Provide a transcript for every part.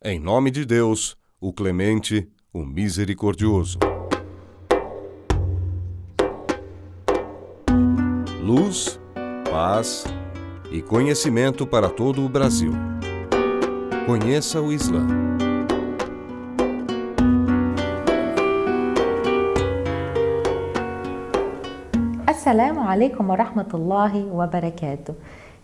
Em nome de Deus, o clemente, o misericordioso. Luz, paz e conhecimento para todo o Brasil. Conheça o Islã. Assalamu alaikum wa rahmatullahi wa barakatuh.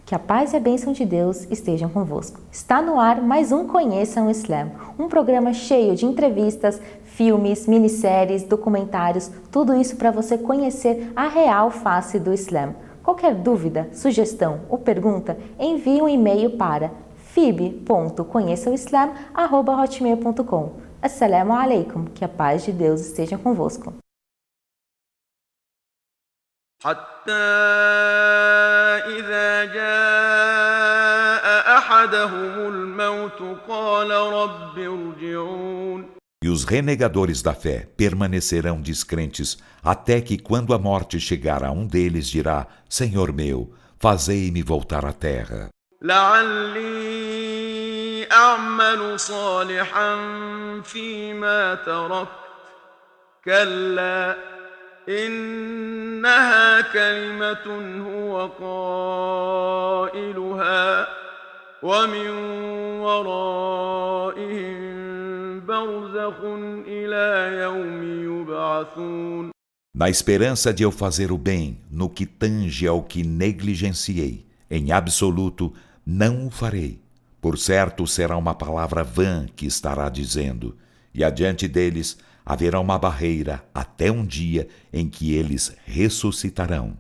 Que a paz e a bênção de Deus estejam convosco. Está no ar mais um Conheçam o Islã, um programa cheio de entrevistas, filmes, minisséries, documentários, tudo isso para você conhecer a real face do Islã. Qualquer dúvida, sugestão ou pergunta, envie um e-mail para fib.conheçaoislam@hotmail.com. Assalamu alaikum, que a paz de Deus esteja convosco. حتى إذا جاء أحدهم الموت قال رب ارجعون. E os renegadores da fé permanecerão descrentes até que, quando a morte chegar a um deles, dirá: Senhor meu, fazei-me voltar à terra. لعلي أعمل صالحا فيما تركت كلا إنها كلمة هو قائلها ومن ورائهم برزخ إلى يوم يبعثون. Na esperança de eu fazer o bem no que tange ao que negligenciei, em absoluto não o farei. Por certo será uma palavra vã que estará dizendo, e adiante deles haverá uma barreira até um dia em que eles ressuscitarão.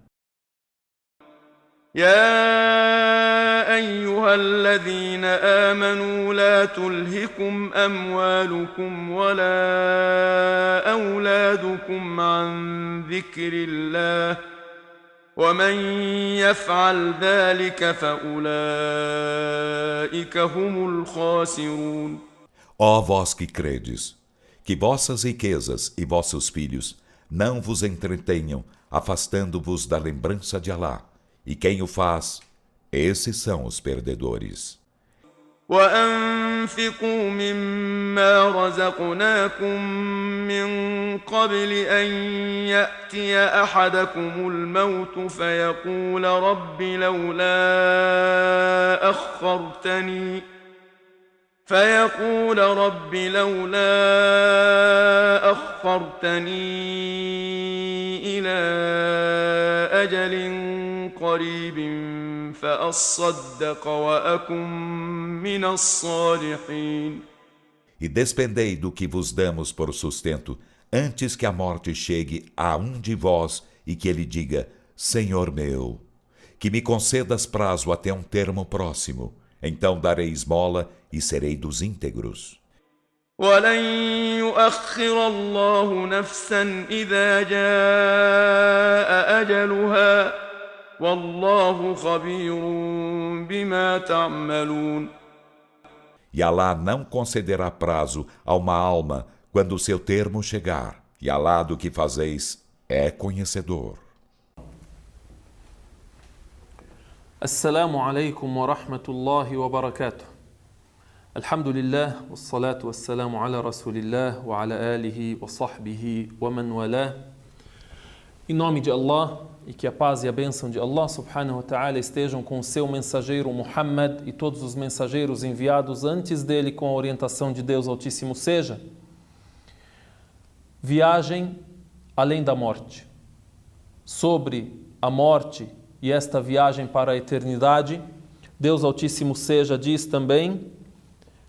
يا أيها الذين آمنوا لا تلهكم أموالكم ولا أولادكم عن ذكر الله ومن يفعل ذلك فأولئك هم الخاسرون. Ó vós que credes, que vossas riquezas e vossos filhos não vos entretenham, afastando-vos da lembrança de Alá. E quem o faz, esses são os perdedores. وأنفقوا مما رزقناكم من قبل أن يأتي أحدكم الموت فيقول رب لولا أخرتني إلى أجل قريب فأصدق وأكن من الصالحين. E despendei do que vos damos por sustento, antes que a morte chegue a um de vós e que ele diga: Senhor meu, que me concedas prazo até um termo próximo, então darei esmola e serei dos íntegros. ولن يؤخر الله نفسا إذا جاء أجلها والله خبير بما تعملون. E Alá não concederá prazo a uma alma quando o seu termo chegar, e Alá do que fazeis é conhecedor. Assalamu alaikum wa rahmatullahi wa barakatuh. Alhamdulillah, wassalatu wassalamu ala rasulillah wa ala alihi wa sahbihi wa man walah. Em nome de Allah, e que a paz e a bênção de Allah subhanahu wa ta'ala estejam com o seu mensageiro Muhammad e todos os mensageiros enviados antes dele com a orientação de Deus Altíssimo seja. Viagem além da morte. Sobre a morte e esta viagem para a eternidade, Deus Altíssimo seja diz também: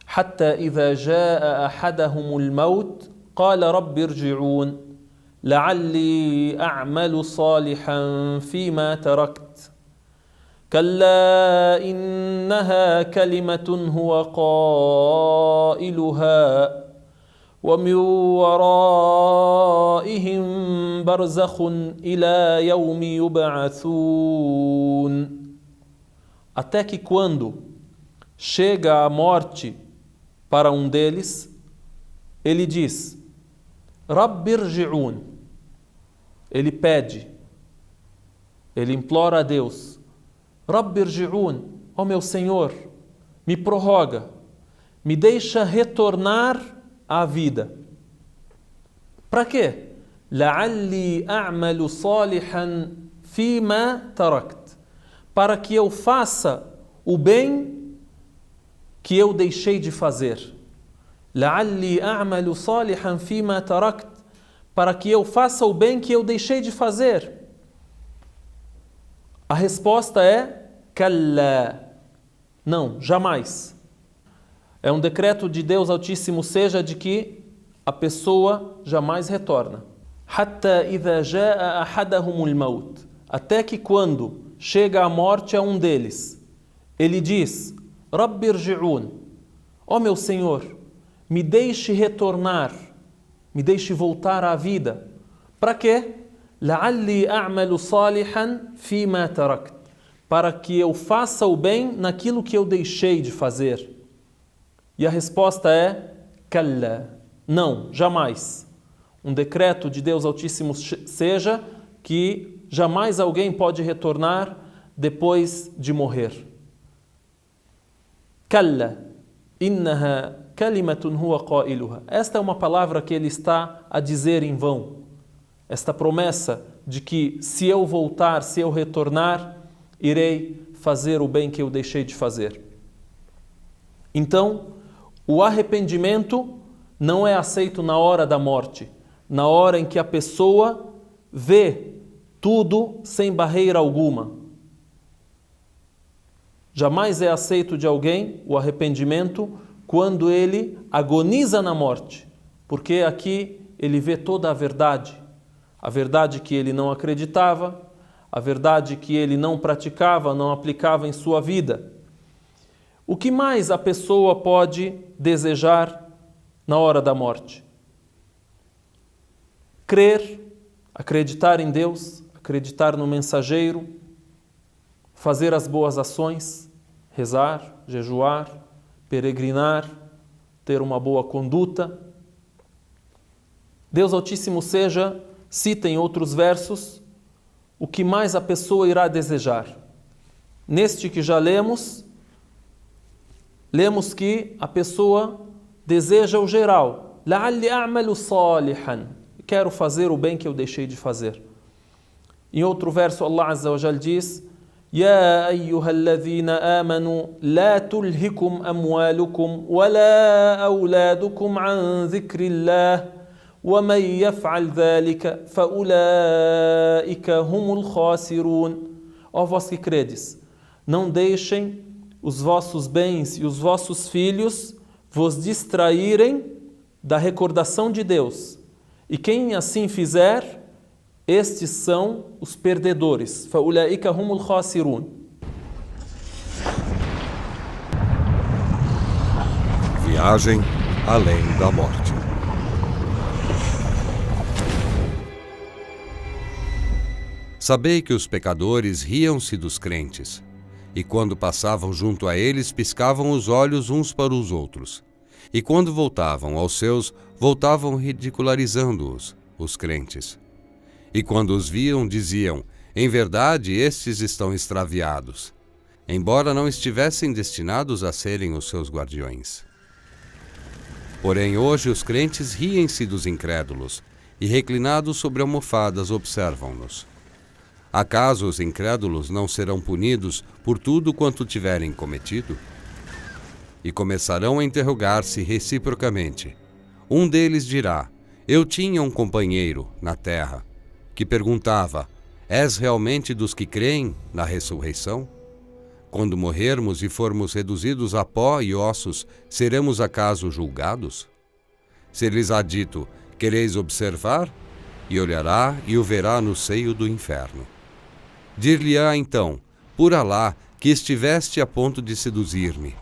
حتى إذا جاء أحدهم الموت قال رب ارجعون لعلي أعمل صالحا فيما تركت كلا إنها كلمة هو قائلها ومن ورائهم برزخ إلى يوم يبعثون. Até que quando chega a morte para um deles, ele diz: Rabb irji'un. Ele pede, ele implora a Deus: Rabb irji'un, ó meu Senhor, me prorroga, me deixa retornar à vida. Para quê? لَعَلِّي أَعْمَلُ صَالِحًا فِيمَا تَرَكْتُ. Para que eu faça o bem que eu deixei de fazer. لَعَلِّي أَعْمَلُ صَالِحًا فِيمَا تَرَكْتُ. Para que eu faça o bem que eu deixei de fazer. A resposta é كَلَّا. Não, jamais. É um decreto de Deus Altíssimo seja de que a pessoa jamais retorna. حَتَّى إِذَا جَاءَ أَحَدَهُمُ الْمَوْتِ. Até que quando chega a morte a um deles, ele diz: رَبِّ ارْجِعُونَ. Ó meu Senhor, me deixe retornar, me deixe voltar à vida. Para quê? لَعَلِّي أَعْمَلُ صَالِحًا فِيمَا تَرَكْتُ. Para que eu faça o bem naquilo que eu deixei de fazer. E a resposta é كَلَّا. Não, jamais. Um decreto de Deus Altíssimo seja que jamais alguém pode retornar depois de morrer. كَلَّا إِنَّهَا كَلِمَةٌ هُوَ قَائِلُهَا. Esta é uma palavra que ele está a dizer em vão. Esta promessa de que se eu voltar, se eu retornar, irei fazer o bem que eu deixei de fazer. Então, o arrependimento não é aceito na hora da morte, na hora em que a pessoa vê tudo sem barreira alguma. Jamais é aceito de alguém o arrependimento quando ele agoniza na morte, porque aqui ele vê toda a verdade que ele não acreditava, a verdade que ele não praticava, não aplicava em sua vida. O que mais a pessoa pode desejar na hora da morte? Crer, acreditar em Deus, acreditar no mensageiro, fazer as boas ações, rezar, jejuar, peregrinar, ter uma boa conduta. Deus Altíssimo seja, cita em outros versos, o que mais a pessoa irá desejar. Neste que já lemos que a pessoa deseja o geral. لَعَلِّ أَعْمَلُ صَالِحًا. Quero fazer o bem que eu deixei de fazer. Em outro verso, Allah Azza wa Jal diz: يَا أَيُّهَا الَّذِينَ آمَنُوا لَا تُلْهِكُمْ أَمْوَالُكُمْ وَلَا أَوْلَادُكُمْ عَنْ ذِكْرِ اللَّهِ وَمَنْ يَفْعَلْ ذَلِكَ فَأُولَئِكَ هُمُ الْخَاسِرُونَ. Ó vós que credes, não deixem os vossos bens e os vossos filhos vos distraírem da recordação de Deus. E quem assim fizer, estes são os perdedores. فَأُولَئِكَ هُمُ الْخَاسِرُونَ. Viagem além da morte. Sabei que os pecadores riam-se dos crentes, e quando passavam junto a eles, piscavam os olhos uns para os outros. E quando voltavam aos seus, voltavam ridicularizando-os, os crentes. E quando os viam, diziam: em verdade, estes estão extraviados, embora não estivessem destinados a serem os seus guardiões. Porém, hoje os crentes riem-se dos incrédulos, e reclinados sobre almofadas observam-nos. Acaso os incrédulos não serão punidos por tudo quanto tiverem cometido? E começarão a interrogar-se reciprocamente. Um deles dirá: eu tinha um companheiro na terra, que perguntava: és realmente dos que creem na ressurreição? Quando morrermos e formos reduzidos a pó e ossos, seremos acaso julgados? Se lhes há dito: quereis observar? E olhará e o verá no seio do inferno. Dir-lhe-á então: por Alá, que estiveste a ponto de seduzir-me,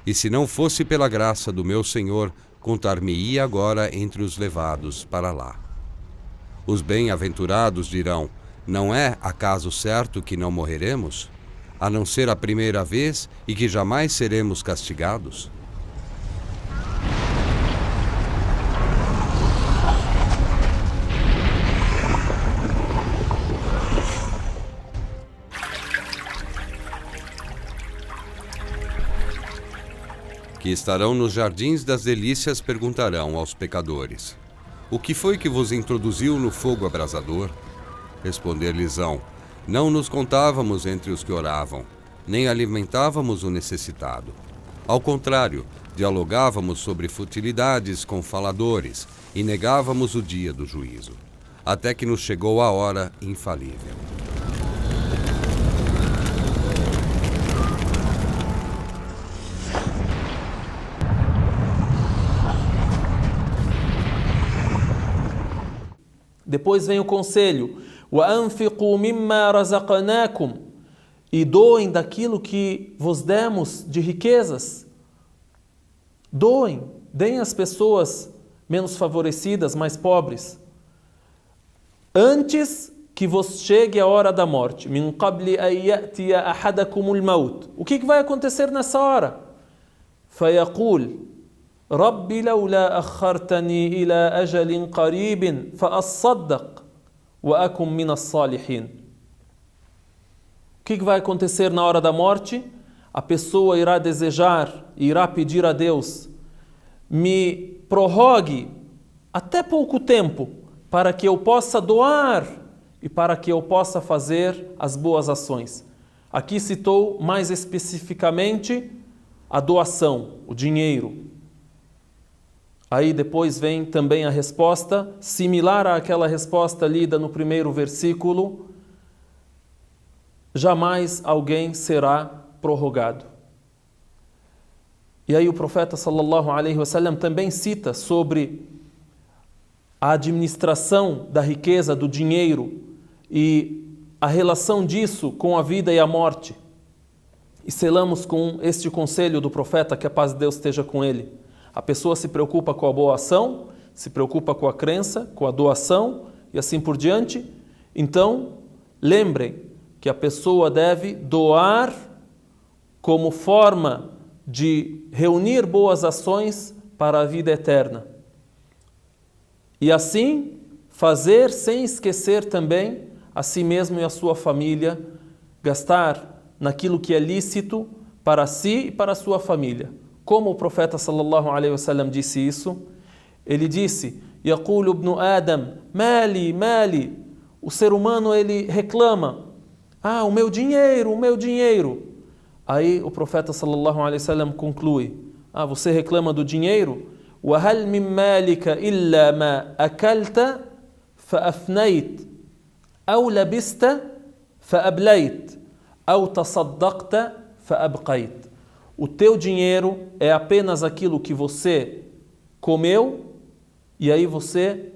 e se não fosse pela graça do meu Senhor, contar-me-ia agora entre os levados para lá. Os bem-aventurados dirão: não é acaso certo que não morreremos, a não ser a primeira vez e que jamais seremos castigados? que estarão nos jardins das delícias perguntarão aos pecadores: o que foi que vos introduziu no fogo abrasador? Responder-lhes-ão: não nos contávamos entre os que oravam, nem alimentávamos o necessitado. Ao contrário, dialogávamos sobre futilidades com faladores e negávamos o dia do juízo, até que nos chegou a hora infalível. Depois vem o conselho: وَأَنْفِقُوا مِمَّا رَزَقْنَاكُمْ, e doem daquilo que vos demos de riquezas. Doem, deem às pessoas menos favorecidas, mais pobres, antes que vos chegue a hora da morte. مِنْ قَبْلِ أَنْ يَأْتِيَ أَحَدَكُمُ الْمَوْتِ. O que vai acontecer nessa hora? فَيَقُولُ رَبِّ لَوْلَا أَخَّرْتَنِي إِلَى أَجَلٍ قَرِيبٍ فَأَصَّدَّقْ وَأَكُنْ مِنَ الصَّالِحِينَ. O que vai acontecer na hora da morte? A pessoa irá desejar, irá pedir a Deus: me prorrogue até pouco tempo para que eu possa doar e para que eu possa fazer as boas ações. Aqui citou mais especificamente a doação, o dinheiro. Aí depois vem também a resposta, similar àquela resposta lida no primeiro versículo: jamais alguém será prorrogado. E aí o profeta sallallahu alaihi wasallam também cita sobre a administração da riqueza, do dinheiro e a relação disso com a vida e a morte. E selamos com este conselho do profeta, que a paz de Deus esteja com ele. A pessoa se preocupa com a boa ação, se preocupa com a crença, com a doação e assim por diante. Então, lembrem que a pessoa deve doar como forma de reunir boas ações para a vida eterna. E assim, fazer sem esquecer também a si mesmo e a sua família, gastar naquilo que é lícito para si e para a sua família. Como o profeta sallallahu alaihi wasallam disse isso? Ele disse: يَقُولُ ابْنُ آدَمْ مَالِي مَالِي. O ser humano, ele reclama: o meu dinheiro, o meu dinheiro. Aí o profeta sallallahu alaihi wasallam conclui: você reclama do dinheiro? وَهَلْ مِنْ مَالِكَ إِلَّا مَا أَكَلْتَ فَأَفْنَيْتَ أَوْ لَبِسْتَ فَأَبْلَيْتَ أَوْ تَصَدَّقْتَ فَأَبْقَيْتَ. O teu dinheiro é apenas aquilo que você comeu e aí você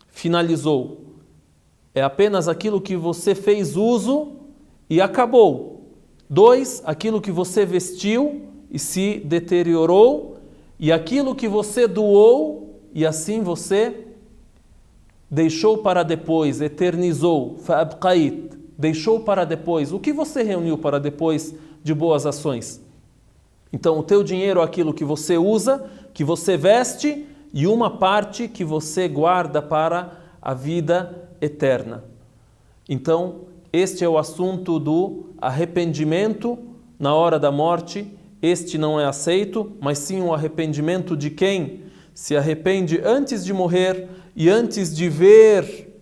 finalizou. É apenas aquilo que você fez uso e acabou. 2, aquilo que você vestiu e se deteriorou, e aquilo que você doou e assim você deixou para depois, eternizou, fa'abqait, deixou para depois. O que você reuniu para depois de boas ações? Então, o teu dinheiro é aquilo que você usa, que você veste, e uma parte que você guarda para a vida eterna. Então, este é o assunto do arrependimento na hora da morte. Este não é aceito, mas sim o arrependimento de quem se arrepende antes de morrer e antes de ver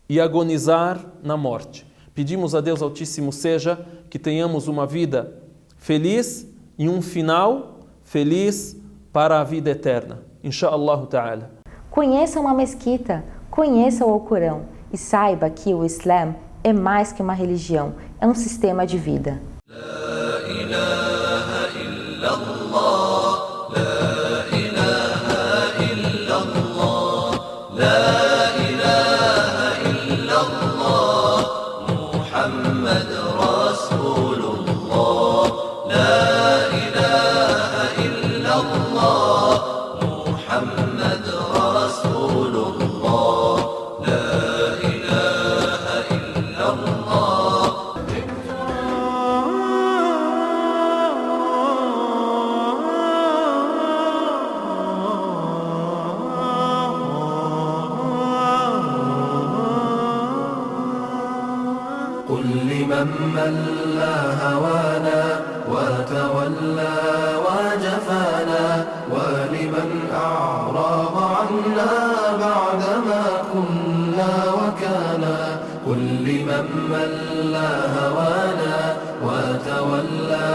e agonizar na morte. Pedimos a Deus Altíssimo seja que tenhamos uma vida feliz e um final feliz para a vida eterna. Insha'Allah ta'ala. Conheça uma mesquita, conheça o Alcorão e saiba que o Islã é mais que uma religião, é um sistema de vida. قل لمن ملا هوانا وتولى وجفانا ولمن أعرض عنا بعدما كنا وكانا قل لمن ملا هوانا وتولى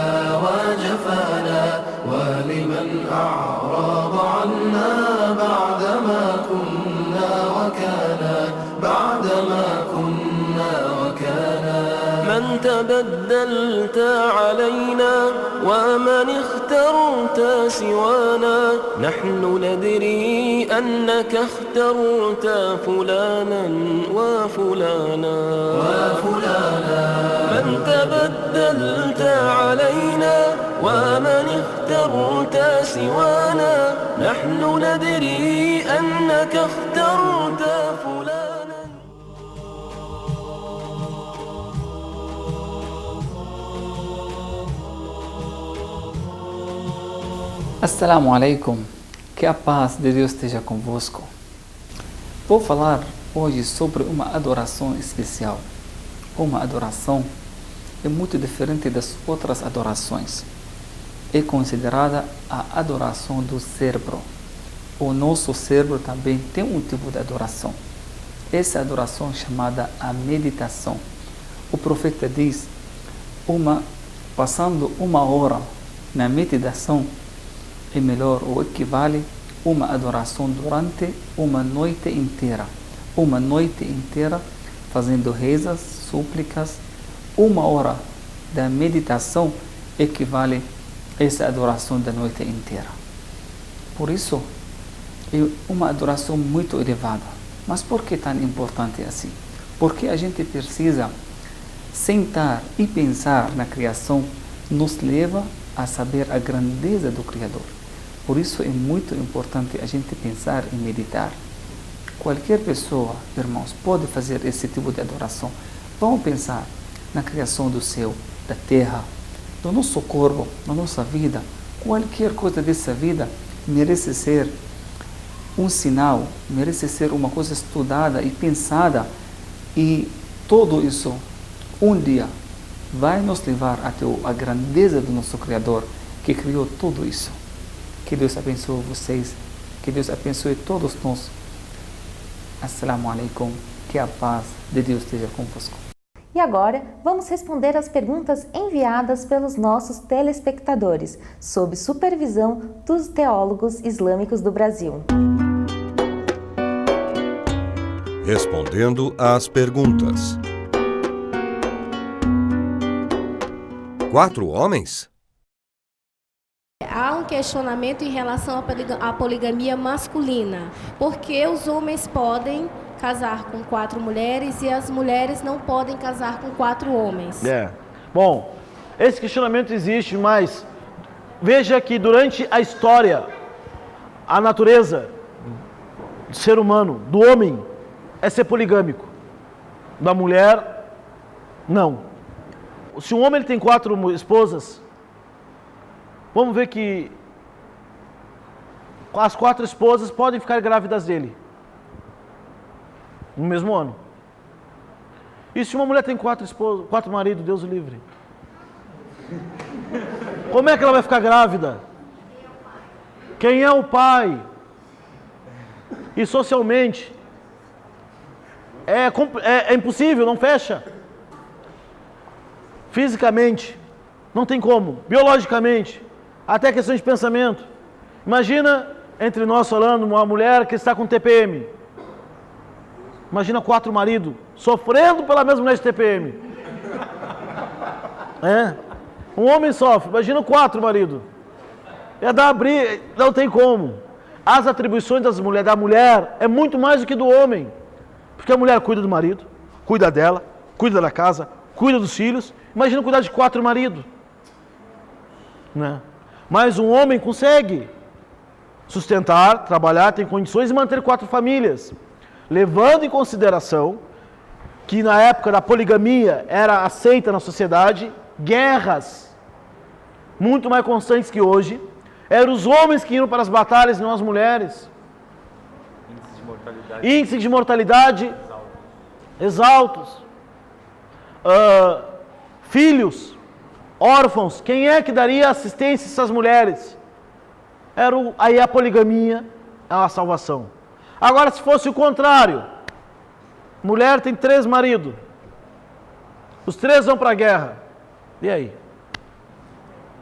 وجفانا ولمن أعرض عنا بعدما كنا وكانا بعدما كنا وكانا من تبدلت علينا ومن اخترت سوانا نحن ندري أنك اخترت فلانا وفلانا من تبدلت علينا ومن اخترت سوانا نحن ندري أنك اخترت فلانا. Assalamu alaikum, que a paz de Deus esteja convosco. Vou falar hoje sobre uma adoração especial. Uma adoração é muito diferente das outras adorações. É considerada a adoração do cérebro. O nosso cérebro também tem um tipo de adoração. Essa adoração é chamada a meditação. O profeta diz, passando 1 hora na meditação, é melhor ou equivale uma adoração durante uma noite inteira. Uma noite inteira fazendo rezas, súplicas. 1 hora da meditação equivale a essa adoração da noite inteira. Por isso, é uma adoração muito elevada. Mas por que tão importante assim? Porque a gente precisa sentar e pensar na criação, nos leva a saber a grandeza do Criador. Por isso é muito importante a gente pensar e meditar. Qualquer pessoa, irmãos, pode fazer esse tipo de adoração. Vamos pensar na criação do céu, da terra, do nosso corpo, da nossa vida. Qualquer coisa dessa vida merece ser um sinal, merece ser uma coisa estudada e pensada. E tudo isso, um dia, vai nos levar até a grandeza do nosso Criador, que criou tudo isso. Que Deus abençoe vocês, que Deus abençoe todos nós. Assalamu alaikum, que a paz de Deus esteja convosco. E agora, vamos responder as perguntas enviadas pelos nossos telespectadores, sob supervisão dos teólogos islâmicos do Brasil. Respondendo às perguntas. 4 homens? Há um questionamento em relação à poligamia masculina. Por que os homens podem casar com 4 mulheres e as mulheres não podem casar com 4 homens? Bom, esse questionamento existe, mas veja que durante a história, a natureza do ser humano, do homem, é ser poligâmico. Da mulher, não. Se um homem ele tem 4 esposas, vamos ver que as 4 esposas podem ficar grávidas dele no mesmo ano. E se uma mulher tem 4 esposas, 4 maridos, Deus o livre, como é que ela vai ficar grávida? Quem é o pai? E socialmente é impossível, não fecha. Fisicamente não tem como, biologicamente, até questão de pensamento. Imagina entre nós falando uma mulher que está com TPM. Imagina 4 maridos sofrendo pela mesma mulher de TPM. Um homem sofre, imagina 4 maridos. É dar abrir, não tem como. As atribuições da mulher é muito mais do que do homem. Porque a mulher cuida do marido, cuida dela, cuida da casa, cuida dos filhos. Imagina cuidar de 4 maridos. Né? Mas um homem consegue sustentar, trabalhar, tem condições de manter 4 famílias, levando em consideração que na época da poligamia era aceita na sociedade, guerras muito mais constantes que hoje, eram os homens que iam para as batalhas e não as mulheres. Índice de mortalidade exaltos. Filhos, órfãos, quem é que daria assistência a essas mulheres? Aí a poligamia é a salvação. Agora, se fosse o contrário, mulher tem 3 maridos, os 3 vão para a guerra, e aí?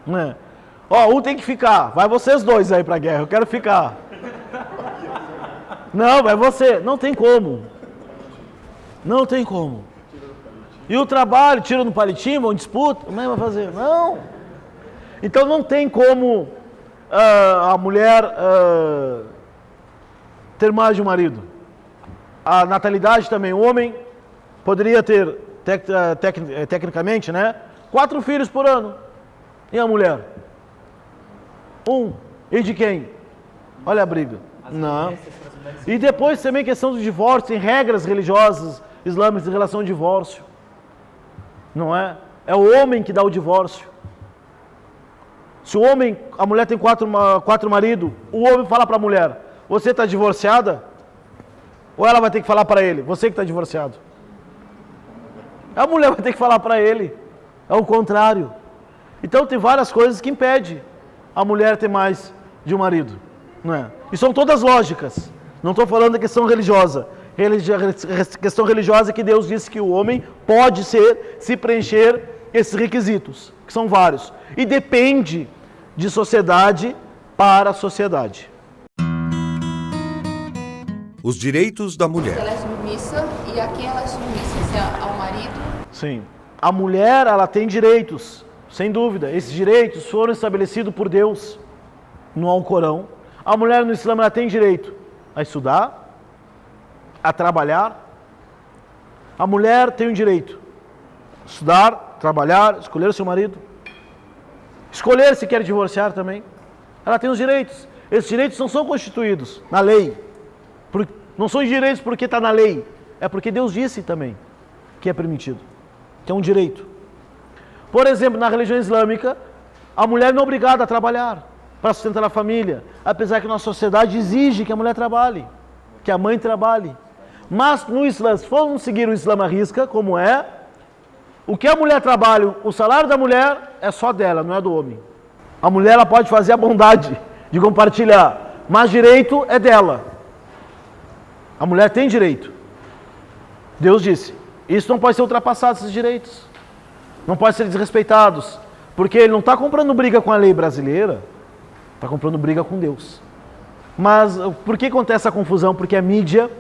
Um tem que ficar, vai vocês 2 aí para a guerra, eu quero ficar. Não, vai você, não tem como. Não tem como. E o trabalho, tira no palitinho, vão disputa, como é que vai fazer? Não. Então não tem como a mulher ter mais de um marido. A natalidade também, o homem poderia ter, tecnicamente, 4 filhos por ano. E a mulher? 1. E de quem? Olha a briga. Não. E depois também questão do divórcio, tem regras religiosas islâmicas em relação ao divórcio. Não é? É o homem que dá o divórcio. Se a mulher tem 4 maridos, o homem fala para a mulher, você está divorciada? Ou ela vai ter que falar para ele, você que está divorciado? A mulher vai ter que falar para ele. É o contrário. Então tem várias coisas que impedem a mulher ter mais de um marido. Não é? E são todas lógicas. Não estou falando da questão religiosa. Questão religiosa é que Deus disse que o homem pode se preencher esses requisitos, que são vários. E depende de sociedade para sociedade. Os direitos da mulher. Ela é submissa e a quem ela é submissa? Ao marido? Sim. A mulher, ela tem direitos, sem dúvida. Esses direitos foram estabelecidos por Deus no Alcorão. A mulher no Islã, ela tem direito a estudar, a trabalhar. A mulher tem o direito a estudar, trabalhar, escolher o seu marido. Escolher se quer divorciar também. Ela tem os direitos. Esses direitos não são constituídos na lei. Não são direitos porque está na lei. É porque Deus disse também que é permitido. Que é um direito. Por exemplo, na religião islâmica, a mulher não é obrigada a trabalhar para sustentar a família. Apesar que nossa sociedade exige que a mulher trabalhe. Que a mãe trabalhe. Mas no Islã, se formos seguir o Islã à risca, como é, o que a mulher trabalha, o salário da mulher é só dela, não é do homem. A mulher ela pode fazer a bondade de compartilhar, mas direito é dela. A mulher tem direito. Deus disse, isso não pode ser ultrapassado, esses direitos. Não pode ser desrespeitados, porque ele não está comprando briga com a lei brasileira, está comprando briga com Deus. Mas por que acontece essa confusão? Porque a mídia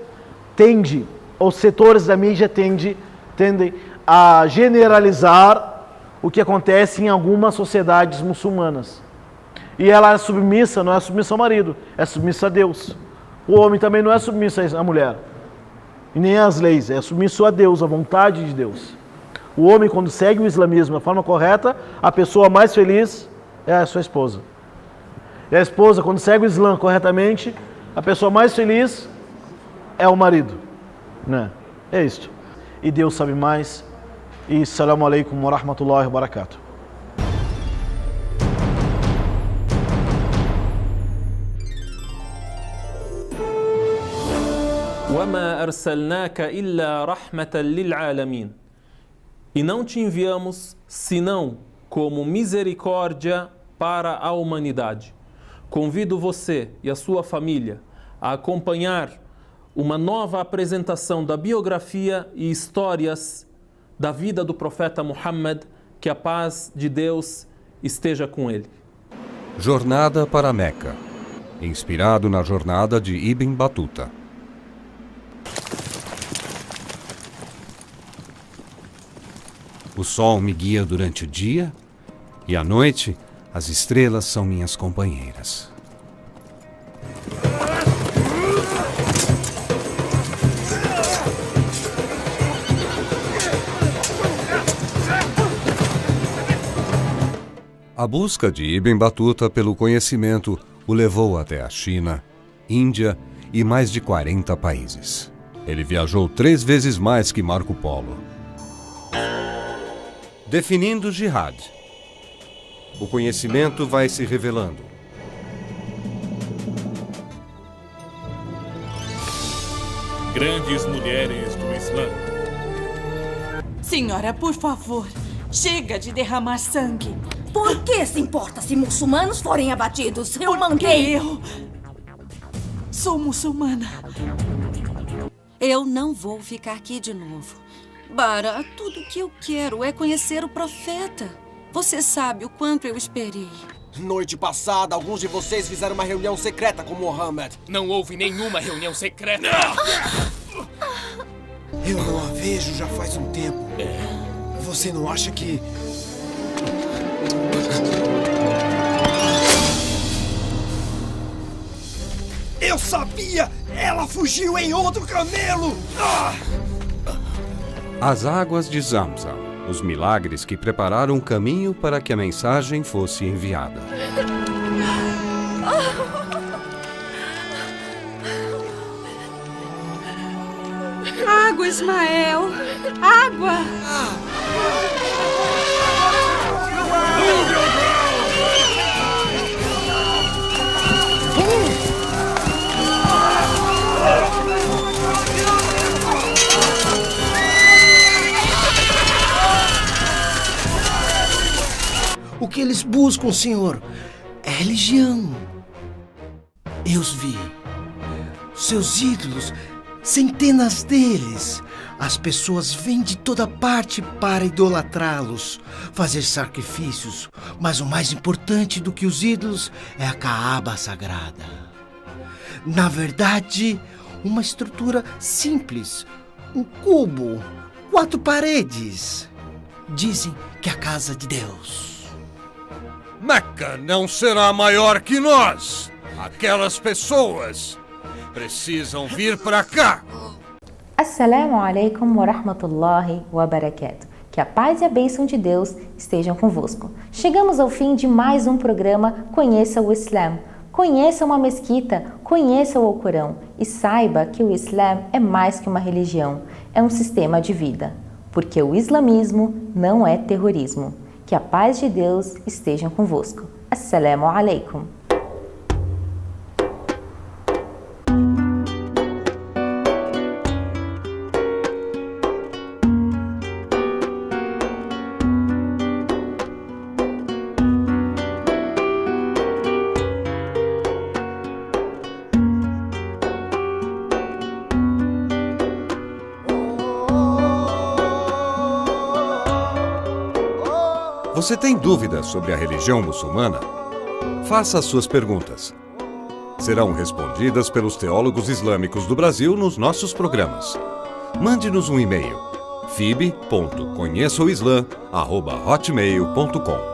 tende, os setores da mídia tendem a generalizar o que acontece em algumas sociedades muçulmanas. E ela é submissa, não é submissa ao marido, é submissa a Deus. O homem também não é submisso à mulher, e nem às leis, é submisso a Deus, à vontade de Deus. O homem, quando segue o islamismo da forma correta, a pessoa mais feliz é a sua esposa. E a esposa, quando segue o Islã corretamente, a pessoa mais feliz é o marido. Né? É isto. E Deus sabe mais. E assalamu alaikum wa rahmatullahi wa barakatuh. وَمَا أَرْسَلْنَاكَ إِلَّا رَحْمَةً لِلْعَالَمِينَ. E não te enviamos senão como misericórdia para a humanidade. Convido você e a sua família a acompanhar uma nova apresentação da biografia e histórias da vida do profeta Muhammad, que a paz de Deus esteja com ele. Jornada para Meca, inspirado na jornada de Ibn Batuta. O sol me guia durante o dia e à noite as estrelas são minhas companheiras. A busca de Ibn Batuta pelo conhecimento o levou até a China, Índia e mais de 40 países. Ele viajou 3 vezes mais que Marco Polo. Definindo o jihad. O conhecimento vai se revelando. Grandes mulheres do Islã. Senhora, por favor, chega de derramar sangue. Por que se importa se muçulmanos forem abatidos? Eu mandei. Eu sou muçulmana. Eu não vou ficar aqui de novo. Bara, tudo que eu quero é conhecer o profeta. Você sabe o quanto eu esperei. Noite passada, alguns de vocês fizeram uma reunião secreta com Mohammed. Não houve nenhuma reunião secreta. Eu não a vejo já faz um tempo. Você não acha que... Eu sabia! Ela fugiu em outro camelo! As águas de Zamzam, os milagres que prepararam o caminho para que a mensagem fosse enviada. Água, Ismael! Água! O que eles buscam, senhor, é religião. Eu os vi. Seus ídolos, centenas deles. As pessoas vêm de toda parte para idolatrá-los, fazer sacrifícios. Mas o mais importante do que os ídolos é a Kaaba sagrada. Na verdade, uma estrutura simples. Um cubo, 4 paredes. Dizem que é a casa de Deus. Meca não será maior que nós. Aquelas pessoas precisam vir para cá. Assalamu alaikum wa rahmatullahi wa barakatuh. Que a paz e a bênção de Deus estejam convosco. Chegamos ao fim de mais um programa Conheça o Islã. Conheça uma mesquita, conheça o Alcorão e saiba que o Islã é mais que uma religião, é um sistema de vida. Porque o islamismo não é terrorismo. Que a paz de Deus esteja convosco. Assalamu alaikum. Você tem dúvidas sobre a religião muçulmana? Faça as suas perguntas. Serão respondidas pelos teólogos islâmicos do Brasil nos nossos programas. Mande-nos um e-mail: fib.conheçaoislam@hotmail.com